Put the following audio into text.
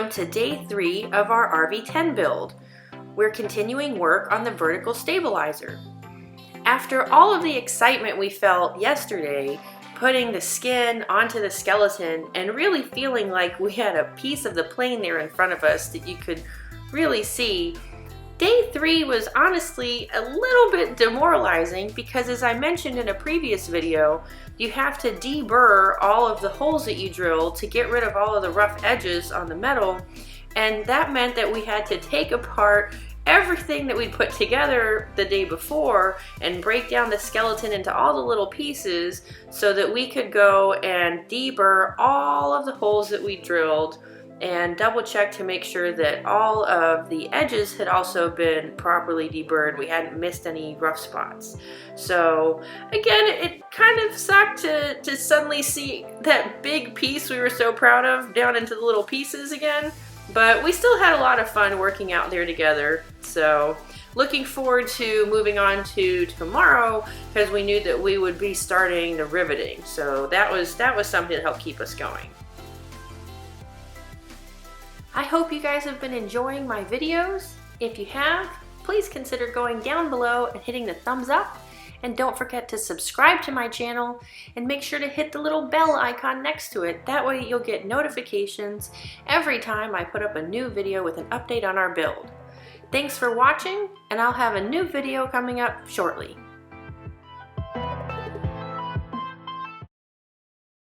Welcome to day 3 of our RV-10 build. We're continuing work on the vertical stabilizer. After all of the excitement we felt yesterday, putting the skin onto the skeleton and really feeling like we had a piece of the plane there in front of us that you could really see, day 3 was honestly a little bit demoralizing because, as I mentioned in a previous video, you have to deburr all of the holes that you drilled to get rid of all of the rough edges on the metal, and that meant that we had to take apart everything that we'd put together the day before and break down the skeleton into all the little pieces so that we could go and deburr all of the holes that we drilled and double check to make sure that all of the edges had also been properly deburred. We hadn't missed any rough spots. So again, it kind of sucked to suddenly see that big piece we were so proud of down into the little pieces again, but we still had a lot of fun working out there together. So looking forward to moving on to tomorrow because we knew that we would be starting the riveting. So that was something to help keep us going. I hope you guys have been enjoying my videos. If you have, please consider going down below and hitting the thumbs up. And don't forget to subscribe to my channel and make sure to hit the little bell icon next to it. That way you'll get notifications every time I put up a new video with an update on our build. Thanks for watching, and I'll have a new video coming up shortly.